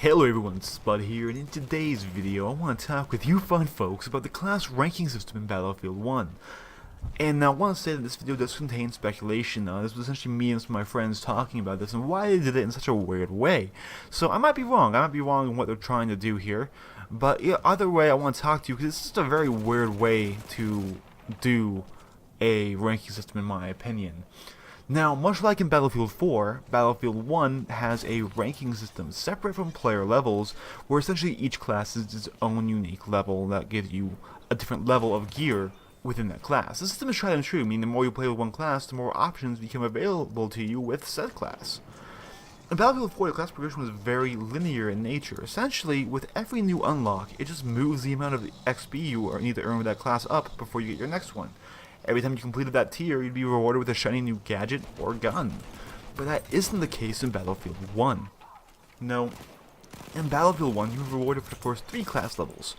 Hello everyone, it's Spud here, and in today's video I want to talk with you fun folks about the class ranking system in Battlefield 1. And I want to say that this video does contain speculation. This was essentially me and some of my friends talking about this and why they did it in such a weird way. So I might be wrong in what they're trying to do here, but yeah, either way I want to talk to you because it's just a very weird way to do a ranking system in my opinion. Now, much like in Battlefield 4, Battlefield 1 has a ranking system separate from player levels, where essentially each class is its own unique level that gives you a different level of gear within that class. The system is tried and true, meaning the more you play with one class, the more options become available to you with said class. In Battlefield 4, the class progression was very linear in nature. Essentially, with every new unlock, it just moves the amount of XP you need to earn with that class up before you get your next one. Every time you completed that tier, you'd be rewarded with a shiny new gadget or gun. But that isn't the case in Battlefield 1. No, in Battlefield 1, you're rewarded for the first 3 class levels,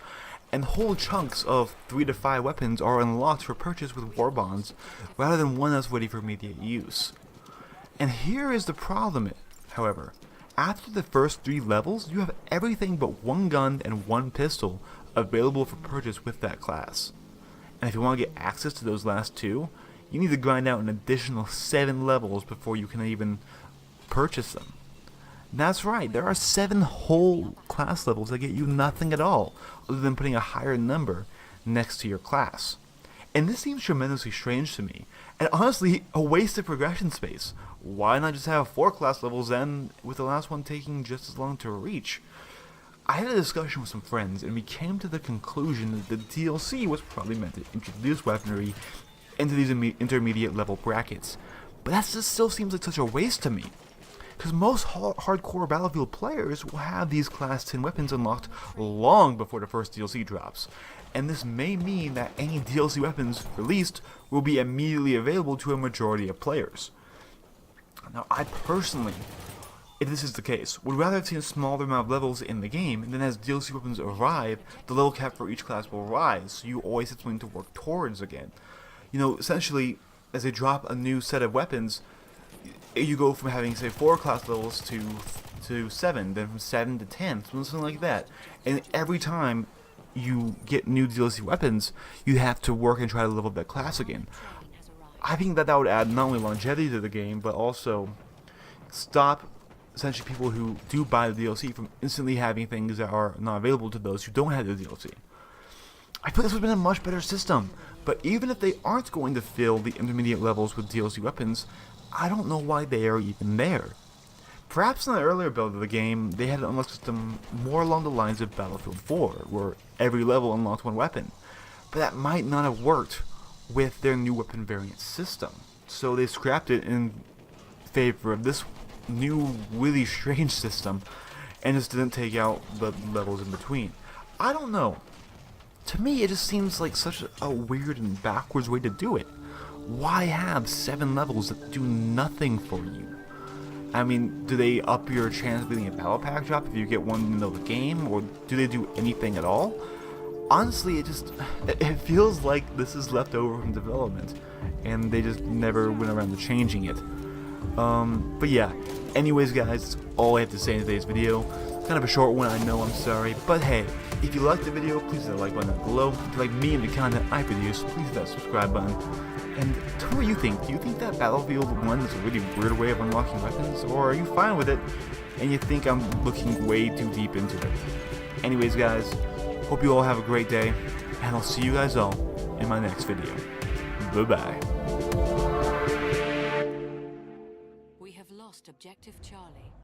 and whole chunks of 3 to 5 weapons are unlocked for purchase with war bonds, rather than one that's ready for immediate use. And here is the problem, however. After the first 3 levels, you have everything but one gun and one pistol available for purchase with that class. And if you want to get access to those last 2, you need to grind out an additional 7 levels before you can even purchase them. That's right, there are 7 whole class levels that get you nothing at all, other than putting a higher number next to your class. And this seems tremendously strange to me, and honestly, a waste of progression space. Why not just have 4 class levels then, with the last one taking just as long to reach? I had a discussion with some friends, and we came to the conclusion that the DLC was probably meant to introduce weaponry into these intermediate level brackets. But that just still seems like such a waste to me, because most hardcore Battlefield players will have these class 10 weapons unlocked long before the first DLC drops. And this may mean that any DLC weapons released will be immediately available to a majority of players. Now, I personally, if this is the case, would rather have seen a smaller amount of levels in the game, and then as DLC weapons arrive, the level cap for each class will rise, so you always have something to work towards again. You know, essentially, as they drop a new set of weapons, you go from having, say, 4 class levels to 7, then from 7 to 10, something like that. And every time you get new DLC weapons, you have to work and try to level up that class again. I think that would add not only longevity to the game, but also stop essentially people who do buy the DLC from instantly having things that are not available to those who don't have the DLC. I feel this would have been a much better system, but even if they aren't going to fill the intermediate levels with DLC weapons, I don't know why they are even there. Perhaps in the earlier build of the game, they had an unlock system more along the lines of Battlefield 4, where every level unlocked one weapon, but that might not have worked with their new weapon variant system, so they scrapped it in favor of this new really strange system and just didn't take out the levels in between. I don't know. To me, it just seems like such a weird and backwards way to do it. Why have 7 levels that do nothing for you? I mean, do they up your chance of getting a battle pack drop if you get one in the middle of the game, or do they do anything at all? Honestly, it feels like this is left over from development, and they just never went around to changing it. But yeah, anyways guys, that's all I have to say in today's video. Kind of a short one, I know, I'm sorry, but hey, if you liked the video, please hit the like button down below. If you like me and the content I produce, please hit that subscribe button. And tell me what you think. Do you think that Battlefield 1 is a really weird way of unlocking weapons, or are you fine with it, and you think I'm looking way too deep into it? Anyways guys, hope you all have a great day, and I'll see you guys all in my next video. Bye-bye. We have lost Objective Charlie.